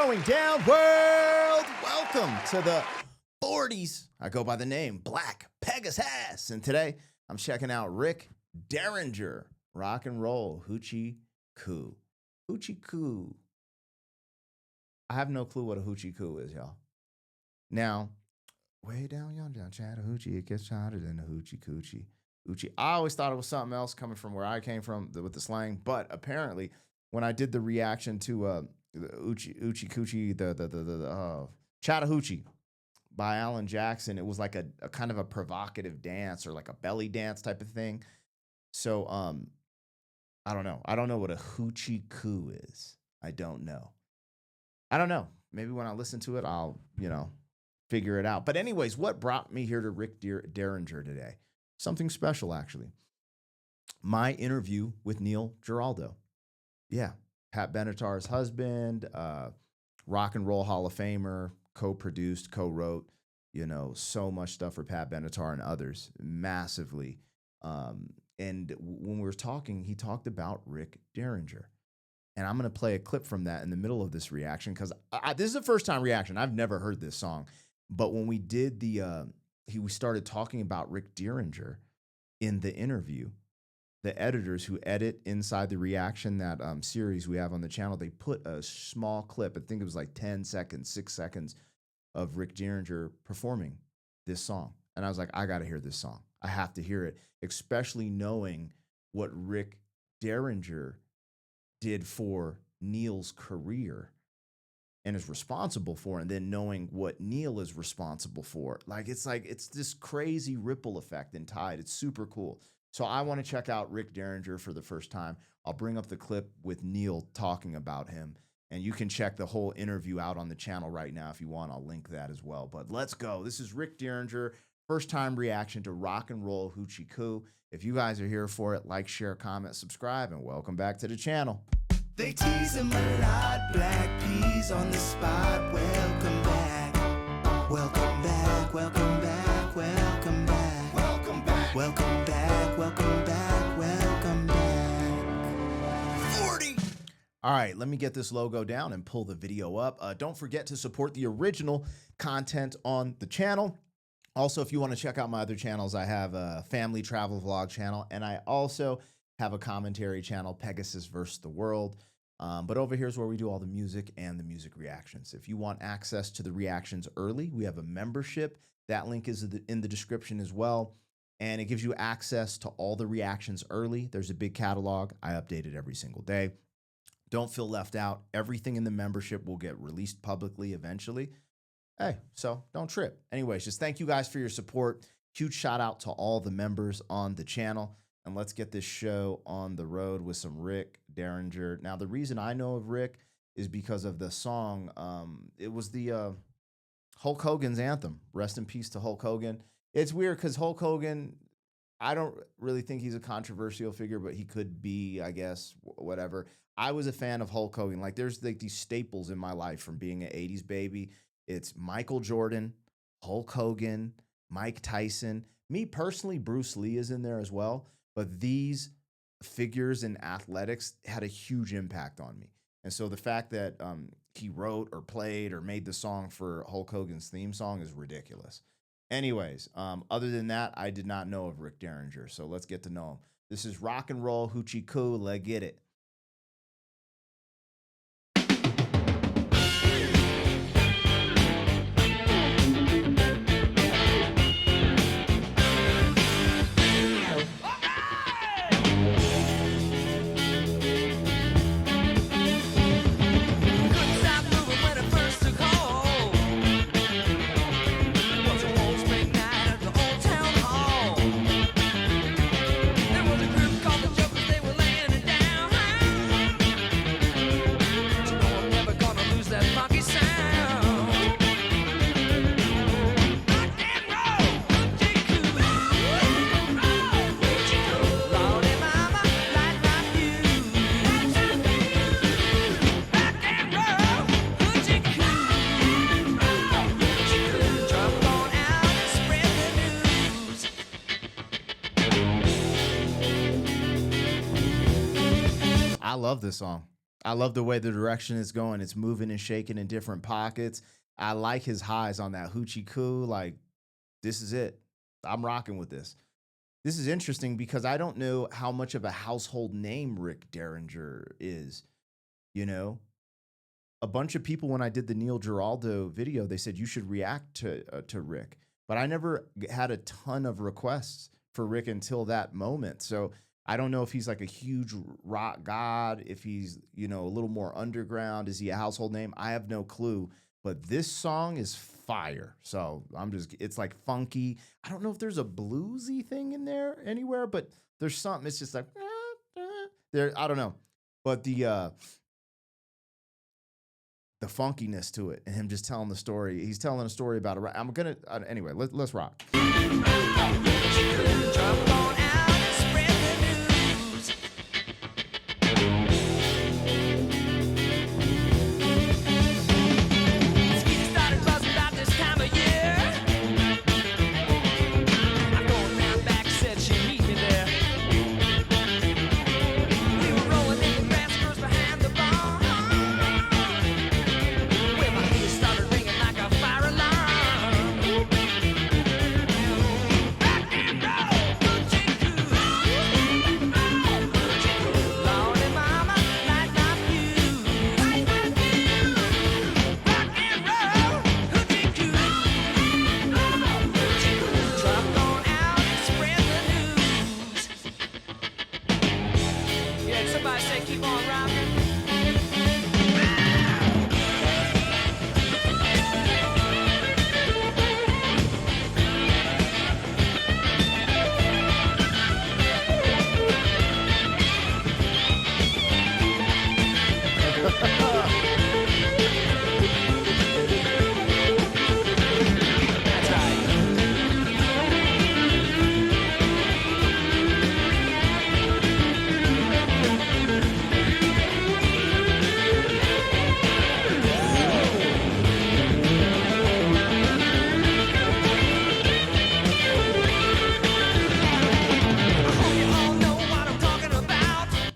going down, world? Welcome to the 40s. I go by the name Black Pegasus, and today I'm checking out Rick Derringer, rock and roll, Hoochie Koo. Hoochie Koo. I have no clue what a Hoochie Koo is, y'all. Now, way down yonder, Chattahoochee, it gets hotter than a Hoochie Coochie. Hoochie. I always thought it was something else coming from where I came from with the slang, but apparently, when I did the reaction to the Hoochie Coochie, the Chattahoochee by Alan Jackson, it was like a kind of a provocative dance or like a belly dance type of thing. So I don't know. I don't know what a Hoochie Koo is. I don't know. Maybe when I listen to it, I'll, figure it out. But anyways, what brought me here to Rick Derringer today? Something special, actually. My interview with Neil Giraldo. Yeah, Pat Benatar's husband, Rock and Roll Hall of Famer, co-produced, co-wrote, so much stuff for Pat Benatar and others, massively. And when we were talking, he talked about Rick Derringer. And I'm going to play a clip from that in the middle of this reaction because this is a first-time reaction. I've never heard this song. But when we did we started talking about Rick Derringer in the interview, the editors who edit inside the reaction, that series we have on the channel, they put a small clip, I think it was like 10 seconds, 6 seconds of Rick Derringer performing this song. And I was like, I got to hear this song. I have to hear it, especially knowing what Rick Derringer did for Neil's career and is responsible for, and then knowing what Neil is responsible for. It's this crazy ripple effect and tide. It's super cool. So I want to check out Rick Derringer for the first time. I'll bring up the clip with Neil talking about him, and you can check the whole interview out on the channel right now if you want. I'll link that as well. But let's go. This is Rick Derringer, first time reaction to Rock and Roll Hoochie Koo. If you guys are here for it, like, share, comment, subscribe, and welcome back to the channel. They tease him a lot, black peas on the spot. Welcome back, welcome back, welcome back, welcome back, welcome back, welcome back, welcome back, welcome back. 40. All right, let me get this logo down and pull the video up. Don't forget to support the original content on the channel. Also, if you want to check out my other channels, I have a family travel vlog channel, and I also have a commentary channel, Pegasus vs. the World. But over here is where we do all the music and the music reactions. If you want access to the reactions early, we have a membership. That link is in the description as well. And it gives you access to all the reactions early. There's a big catalog. I update it every single day. Don't feel left out. Everything in the membership will get released publicly eventually. Hey, so don't trip. Anyways, just thank you guys for your support. Huge shout out to all the members on the channel. And let's get this show on the road with some Rick Derringer. Now, the reason I know of Rick is because of the song. It was the Hulk Hogan's anthem. Rest in peace to Hulk Hogan. It's weird because Hulk Hogan, I don't really think he's a controversial figure, but he could be, I guess, whatever. I was a fan of Hulk Hogan. There's these staples in my life from being an 80s baby. It's Michael Jordan, Hulk Hogan, Mike Tyson. Me personally, Bruce Lee is in there as well. But these figures in athletics had a huge impact on me. And so the fact that he wrote or played or made the song for Hulk Hogan's theme song is ridiculous. Anyways, other than that, I did not know of Rick Derringer. So let's get to know him. This is Rock and Roll Hoochie Koo. Let's get it. I love this song. I love the way the direction it's going. It's moving and shaking in different pockets. I like his highs on that Hoochie Koo. Like, this is it. I'm rocking with this. This is interesting because I don't know how much of a household name Rick Derringer is. You know, a bunch of people when I did the Neil Giraldo video, they said you should react to Rick, but I never had a ton of requests for Rick until that moment. So I don't know if he's like a huge rock god, if he's, you know, a little more underground. Is he a household name? I have no clue. But this song is fire. So it's like funky. I don't know if there's a bluesy thing in there anywhere, but there's something. It's just like, there, I don't know. But the funkiness to it and him just telling the story. He's telling a story about it. I'm going to, anyway, let's rock.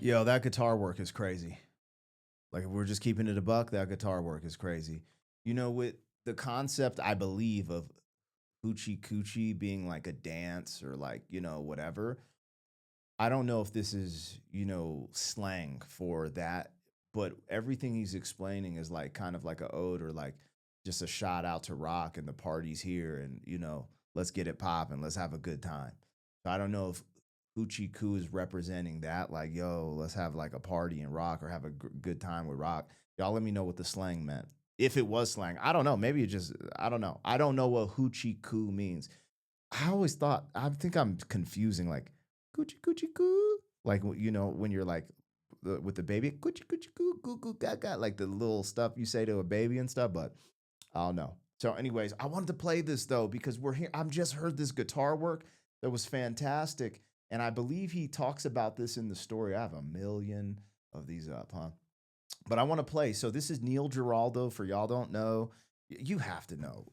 Yo, that guitar work is crazy. Like, if we're just keeping it a buck, that guitar work is crazy. You know, with the concept, I believe, of Hoochie Coochie being like a dance or like, you know, whatever. I don't know if this is, you know, slang for that, but everything he's explaining is like kind of like a ode or like just a shout out to rock and the party's here and, you know, let's get it popping, let's have a good time. So I don't know if Hoochie Koo is representing that, like, yo, let's have like a party and rock or have a good time with rock. Y'all let me know what the slang meant. If it was slang, I don't know. Maybe it just, I don't know. I don't know what Hoochie Koo means. I always thought, I think I'm confusing like Coochie Coochie Koo. Like, you know, when you're like with the baby, Coochie Coochie Koo, Goo Goo Gaga, like the little stuff you say to a baby and stuff, but I don't know. So anyways, I wanted to play this though, because we're here. I've just heard this guitar work that was fantastic. And I believe he talks about this in the story. I have a million of these up, huh? But I want to play. So this is Neil Giraldo. For y'all don't know, you have to know.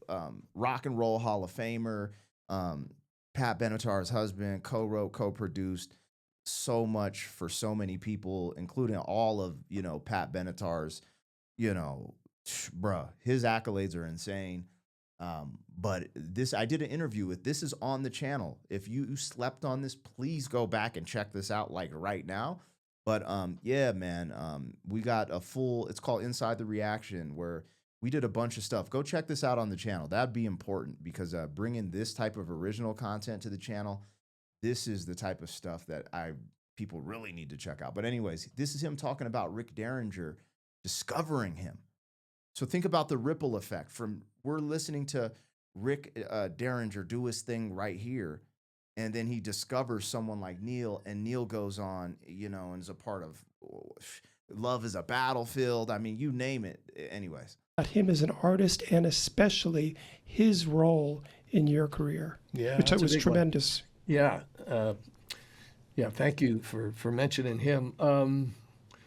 Rock and Roll Hall of Famer, Pat Benatar's husband, co-wrote, co-produced so much for so many people, including all of, you know, Pat Benatar's, you know, bruh, his accolades are insane. But this, I did an interview with, this is on the channel. If you slept on this, please go back and check this out like right now. But yeah, man, we got a full, it's called Inside the Reaction, where we did a bunch of stuff. Go check this out on the channel. That'd be important because bringing this type of original content to the channel, this is the type of stuff that people really need to check out. But anyways, this is him talking about Rick Derringer, discovering him. So think about the ripple effect from, we're listening to Rick Derringer do his thing right here, and then he discovers someone like Neil, and Neil goes on, you know, and is a part of Love is a Battlefield. I mean, you name it. Anyways. Him as an artist and especially his role in your career, which was tremendous. Yeah. Yeah. Thank you for mentioning him.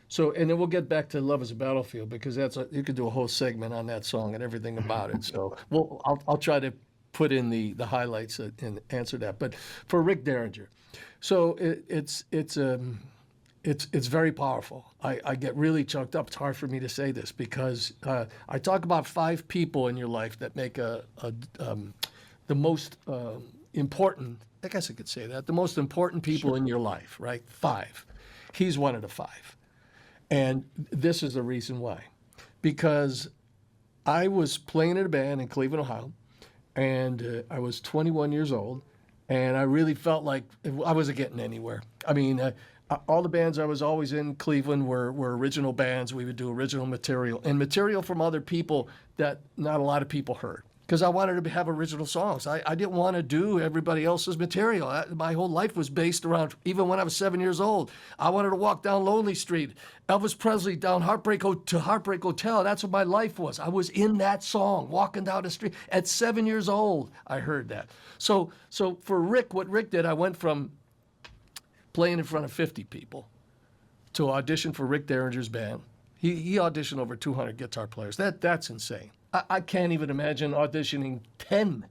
So, and then we'll get back to Love is a Battlefield, because you could do a whole segment on that song and everything about it. So I'll try to put in the highlights and answer that. But for Rick Derringer, so it's it's very powerful. I get really choked up. It's hard for me to say this because I talk about 5 people in your life that make the most important, I guess I could say that, the most important people in your life, right? 5. He's one of the 5. And this is the reason why. Because I was playing in a band in Cleveland, Ohio, and I was 21 years old, and I really felt like I wasn't getting anywhere. I mean, all the bands I was always in Cleveland were original bands. We would do original material and material from other people that not a lot of people heard. Because I wanted to have original songs. I didn't want to do everybody else's material. My whole life was based around, even when I was 7 years old, I wanted to walk down Lonely Street, Elvis Presley down Heartbreak Hotel. That's what my life was. I was in that song, walking down the street. At 7 years old, I heard that. So for Rick, what Rick did, I went from playing in front of 50 people to audition for Rick Derringer's band. He auditioned over 200 guitar players. That's insane. I can't even imagine auditioning 10.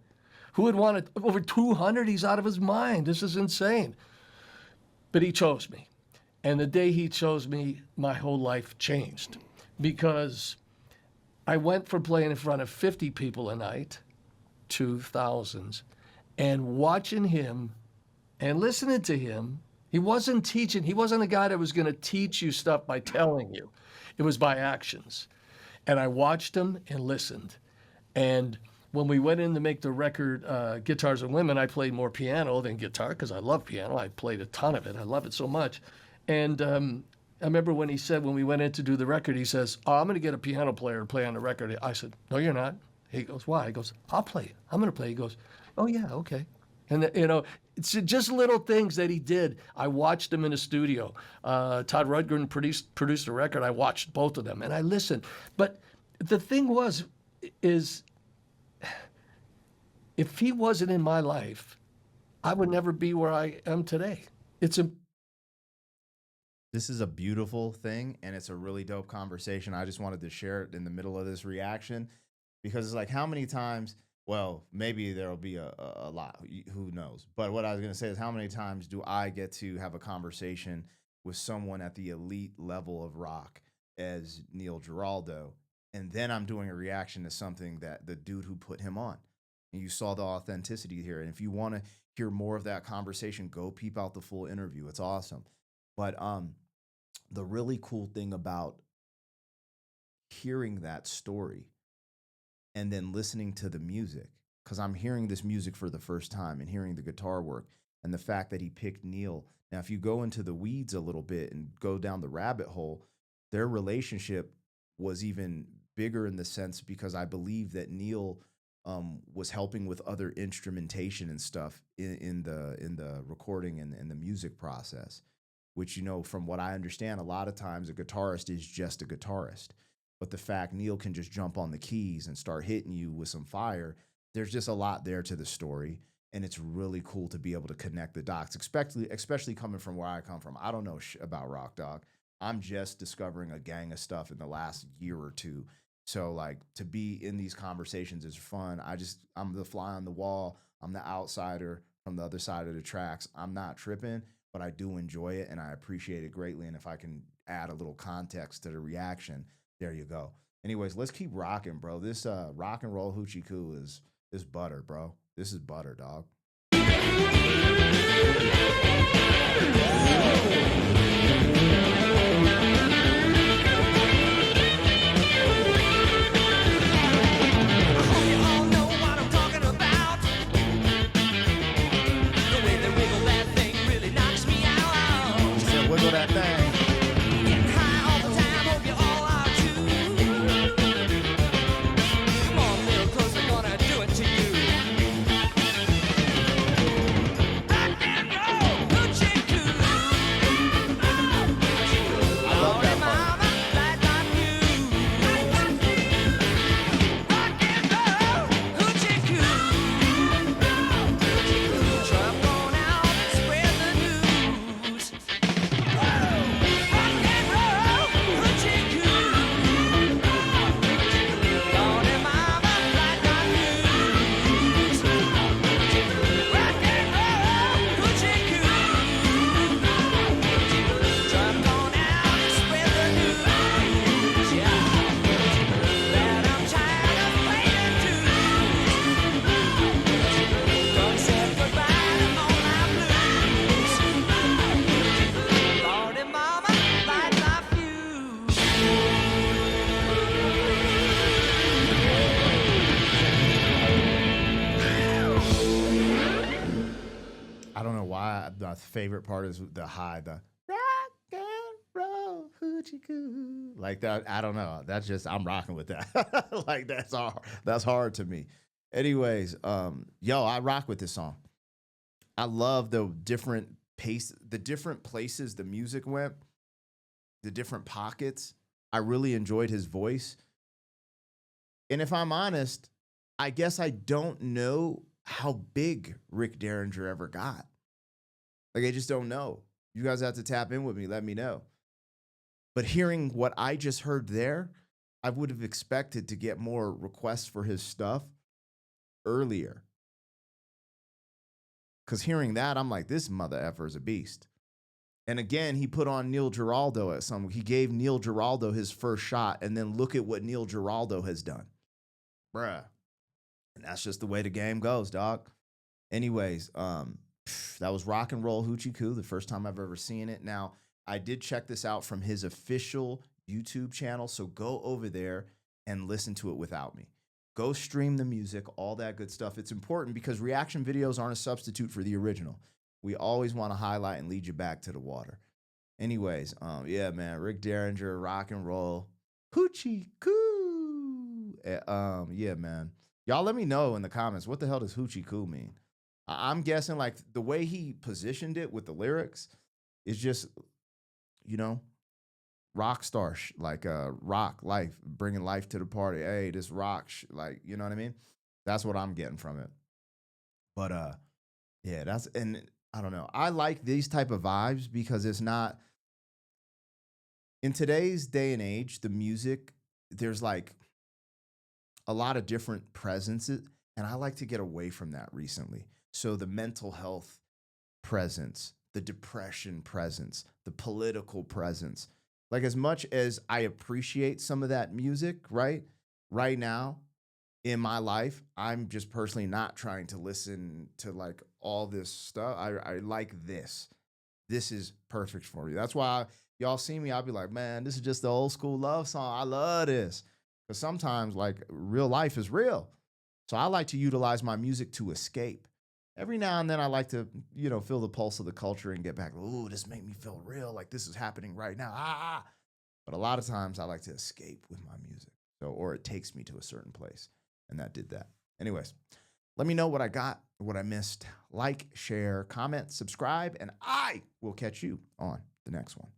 Who would want it? Over 200? He's out of his mind. This is insane. But he chose me. And the day he chose me, my whole life changed. Because I went from playing in front of 50 people a night to thousands. And watching him and listening to him, he wasn't teaching. He wasn't a guy that was going to teach you stuff by telling you. It was by actions. And I watched him and listened. And when we went in to make the record, Guitars and Women, I played more piano than guitar because I love piano. I played a ton of it. I love it so much. And I remember when he said, when we went in to do the record, he says, "Oh, I'm going to get a piano player to play on the record." I said, "No, you're not." He goes, "Why?" He goes, "I'll play it. I'm going to play." He goes, "Oh, yeah, okay." And, it's just little things that he did. I watched him in the studio. Todd Rundgren produced a record. I watched both of them, and I listened. But the thing is, if he wasn't in my life, I would never be where I am today. This is a beautiful thing, and it's a really dope conversation. I just wanted to share it in the middle of this reaction because it's like, how many times... Well, maybe there'll be a lot, who knows? But what I was going to say is, how many times do I get to have a conversation with someone at the elite level of rock as Neil Giraldo, and then I'm doing a reaction to something that the dude who put him on. And you saw the authenticity here. And if you want to hear more of that conversation, go peep out the full interview. It's awesome. But the really cool thing about hearing that story and then listening to the music, because I'm hearing this music for the first time and hearing the guitar work and the fact that he picked Neil. Now, if you go into the weeds a little bit and go down the rabbit hole, their relationship was even bigger in the sense because I believe that Neil was helping with other instrumentation and stuff in the recording and the music process, which, from what I understand, a lot of times a guitarist is just a guitarist. But the fact Neil can just jump on the keys and start hitting you with some fire, there's just a lot there to the story. And it's really cool to be able to connect the dots, especially coming from where I come from. I don't know about rock, dog. I'm just discovering a gang of stuff in the last year or two. So, like, to be in these conversations is fun. I'm the fly on the wall. I'm the outsider from the other side of the tracks. I'm not tripping, but I do enjoy it, and I appreciate it greatly. And if I can add a little context to the reaction, there you go. Anyways, let's keep rocking, bro. This rock and roll Hoochie Koo is butter, bro. This is butter, dog. Wiggle that thing. don't know why my favorite part is the high, the rock and roll, Hoochie Koo. Like that, I don't know. That's just, I'm rocking with that. Like that's hard to me. Anyways, I rock with this song. I love the different the different places the music went, the different pockets. I really enjoyed his voice. And if I'm honest, I guess I don't know how big Rick Derringer ever got. Like, I just don't know. You guys have to tap in with me. Let me know. But hearing what I just heard there, I would have expected to get more requests for his stuff earlier. Because hearing that, I'm like, this mother effer is a beast. And again, he put on Neil Giraldo at some. He gave Neil Giraldo his first shot, and then look at what Neil Giraldo has done. Bruh. And that's just the way the game goes, dog. Anyways, that was Rock and Roll Hoochie Koo, the first time I've ever seen it. Now, I did check this out from his official YouTube channel, so go over there and listen to it without me. Go stream the music, all that good stuff. It's important because reaction videos aren't a substitute for the original. We always want to highlight and lead you back to the water. Anyways, yeah, man, Rick Derringer, Rock and Roll Hoochie Koo. Yeah, man. Y'all let me know in the comments, what the hell does Hoochie Koo mean? I'm guessing like the way he positioned it with the lyrics is just, rock star, rock life, bringing life to the party. Hey, this rock, like, you know what I mean? That's what I'm getting from it. But yeah, and I don't know. I like these type of vibes because it's not, in today's day and age, the music, there's like a lot of different presences, and I like to get away from that recently. So the mental health presence, the depression presence, the political presence. Like, as much as I appreciate some of that music, right now in my life, I'm just personally not trying to listen to like all this stuff. I like this. This is perfect for me. That's why y'all see me, I'll be like, man, this is just the old school love song. I love this. Because sometimes, like, real life is real. So I like to utilize my music to escape. Every now and then I like to, feel the pulse of the culture and get back, ooh, this made me feel real, like this is happening right now. But a lot of times I like to escape with my music. Or it takes me to a certain place. And that did that. Anyways, let me know what I got, what I missed. Like, share, comment, subscribe, and I will catch you on the next one.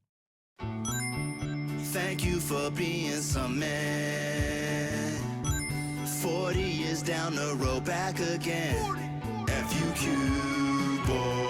Thank you for being some man. 40 years down the road, back again. FUQ, boy.